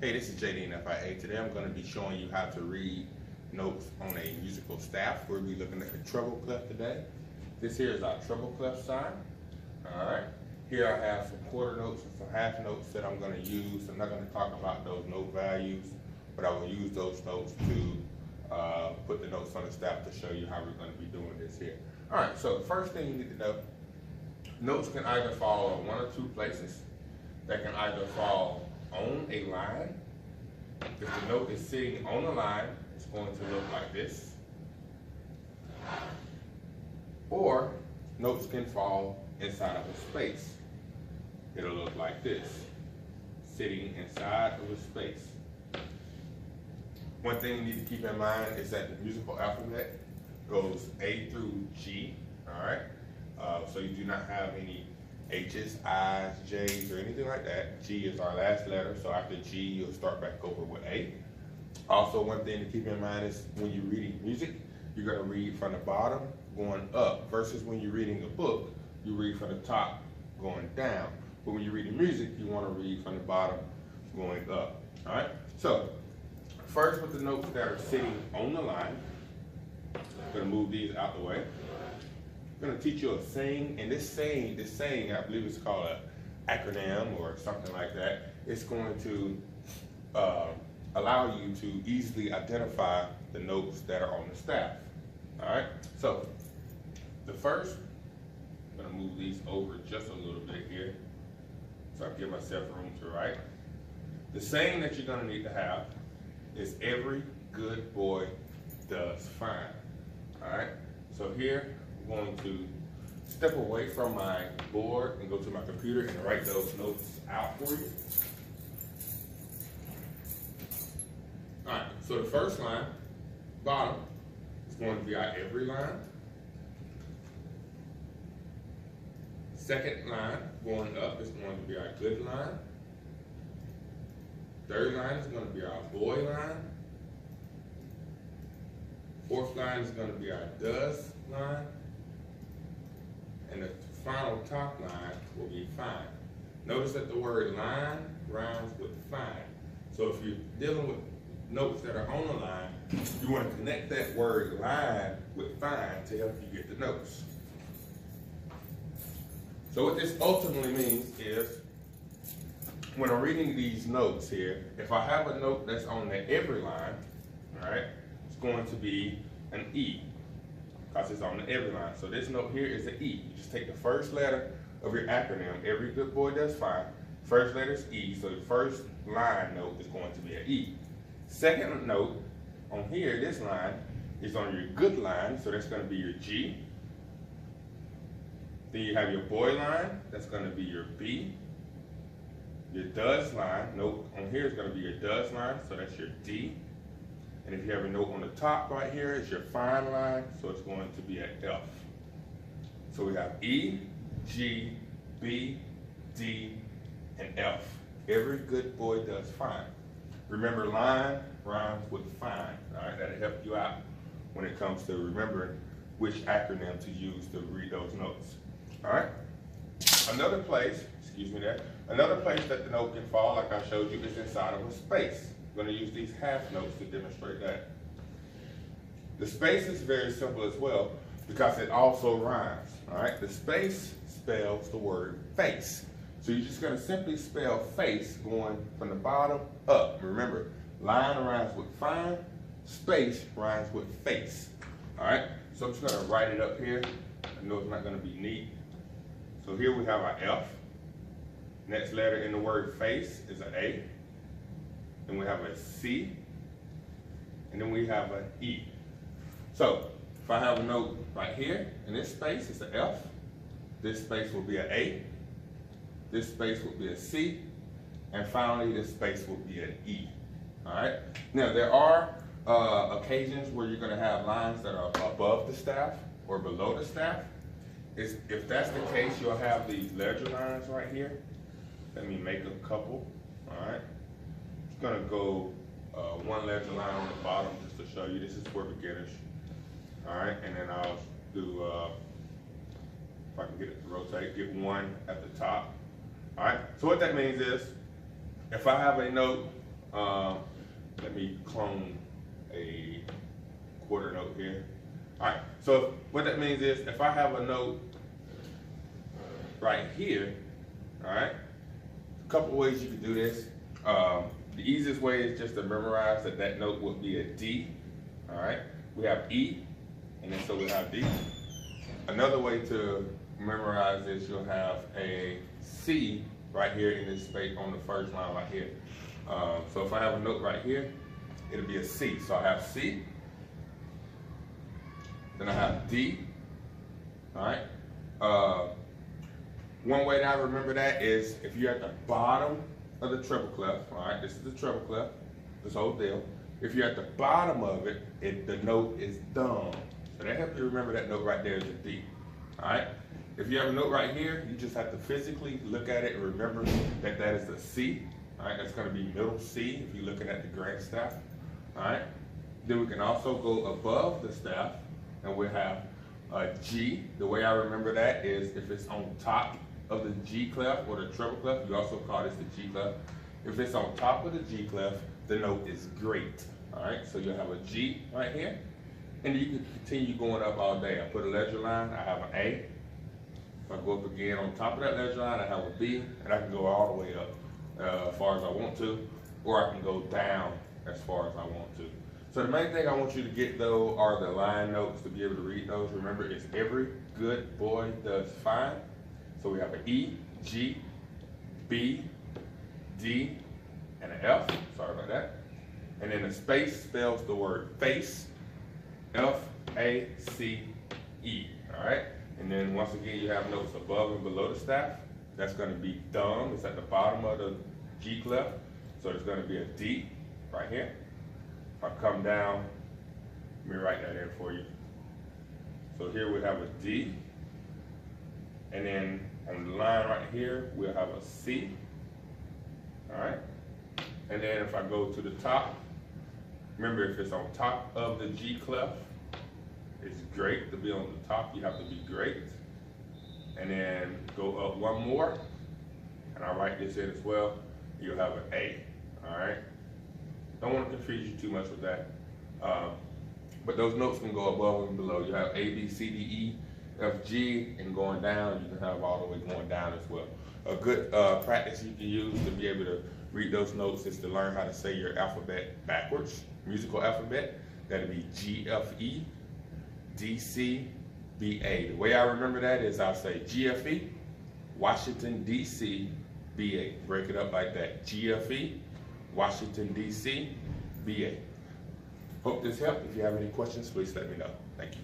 Hey, this is JD and FIA. Today I'm going to be showing you how to read notes on a musical staff. We'll be looking at the treble clef today. This here is our treble clef sign. Alright, here I have some quarter notes and some half notes that I'm going to use. I'm not going to talk about those note values, but I will use those notes to put the notes on the staff to show you how we're going to be doing this here. Alright, so the first thing you need to know, notes can either fall on one or two places. They can either fall on a line. If the note is sitting on a line, it's going to look like this. Or notes can fall inside of a space. It'll look like this, sitting inside of a space. One thing you need to keep in mind is that the musical alphabet goes A through G, all right? So you do not have any H's, I's, J's, or anything like that. G is our last letter, so after G, you'll start back over with A. Also, one thing to keep in mind is when you're reading music, you're going to read from the bottom going up, versus when you're reading a book, you read from the top going down. But when you're reading music, you want to read from the bottom going up. All right? So, first with the notes that are sitting on the line, I'm going to move these out the way. I'm going to teach you a saying, and this saying, I believe it's called an acronym or something like that. It's going to allow you to easily identify the notes that are on the staff. All right, so the first, I'm going to move these over just a little bit here so I give myself room to write. The saying that you're going to need to have is every good boy does fine. All right, so here, I'm going to step away from my board and go to my computer and write those notes out for you. All right, so the first line, bottom, is going to be our every line. Second line, going up, is going to be our good line. Third line is going to be our boy line. Fourth line is going to be our does line. And the final top line will be fine. Notice that the word line rhymes with fine. So if you're dealing with notes that are on the line, you want to connect that word line with fine to help you get the notes. So what this ultimately means is, when I'm reading these notes here, if I have a note that's on the every line, all right, it's going to be an E, because it's on the every line. So this note here is an E. You just take the first letter of your acronym, every good boy does fine. First letter is E, so the first line note is going to be an E. Second note on here, this line, is on your good line, so that's going to be your G. Then you have your boy line, that's going to be your B. Your does line, note on here is going to be your does line, so that's your D. And if you have a note on the top right here, it's your fine line, so it's going to be an F. So we have E, G, B, D, and F. Every good boy does fine. Remember, line rhymes with fine. All right, that'll help you out when it comes to remembering which acronym to use to read those notes. All right. Another place that the note can fall, like I showed you, is inside of a space. I'm going to use these half notes to demonstrate that. The space is very simple as well because it also rhymes. All right, the space spells the word face. So you're just going to simply spell face going from the bottom up. Remember, line rhymes with fine, space rhymes with face. All right, so I'm just going to write it up here. I know it's not going to be neat. So here we have our F. Next letter in the word face is an A. Then we have a C. And then we have an E. So if I have a note right here, in this space, it's an F. This space will be an A. This space will be a C. And finally, this space will be an E. All right? Now, there are occasions where you're going to have lines that are above the staff or below the staff. If that's the case, you'll have these ledger lines right here. Let me make a couple. All right? It's going to go one ledger line on the bottom just to show you. This is for beginners. All right? And then I'll do, if I can get it to rotate, get one at the top. All right? So what that means is, if I have a note Let me clone a quarter note here. All right, so what that means is if I have a note right here, all right, a couple ways you can do this. The easiest way is just to memorize that that note would be a D, all right? We have E, and then so we have D. Another way to memorize this, you'll have a C right here in this space on the first line right here. So if I have a note right here, it'll be a C. So I have C, then I have D, all right? One way that I remember that is if you're at the bottom of the treble clef, all right, this is the treble clef, this whole deal. If you're at the bottom of it, the note is dumb. So that helps you remember that note right there is a D, all right? If you have a note right here, you just have to physically look at it and remember that that is a C, all right? That's gonna be middle C if you're looking at the grand staff, all right? Then we can also go above the staff and we'll have a G. The way I remember that is if it's on top of the G clef or the treble clef, you also call this the G clef. If it's on top of the G clef, the note is great, all right? So you'll have a G right here, and you can continue going up all day. I put a ledger line, I have an A. If I go up again on top of that ledger line, I have a B, and I can go all the way up as far as I want to, or I can go down as far as I want to. So the main thing I want you to get though are the line notes to be able to read those. Remember, it's every good boy does fine. So we have an E, G, B, D, and an F. Sorry about that. And then the space spells the word face, F-A-C-E, all right? And then once again, you have notes above and below the staff. That's gonna be thumb, it's at the bottom of the G clef. So there's gonna be a D right here. If I come down, let me write that in for you. So here we have a D. And then on the line right here, we'll have a C, all right? And then if I go to the top, remember if it's on top of the G clef, it's great to be on the top, you have to be great. And then go up one more, and I'll write this in as well, you'll have an A, all right? Don't want to confuse you too much with that. But those notes can go above and below. You have A, B, C, D, E, F, G, and going down, you can have all the way going down as well. A good practice you can use to be able to read those notes is to learn how to say your alphabet backwards, musical alphabet. That'd be G, F, E, D, C, B, A. The way I remember that is I'll say G, F, E, Washington, D.C., B, A. Break it up like that. G, F, E, Washington, D.C., B, A. Hope this helped. If you have any questions, please let me know. Thank you.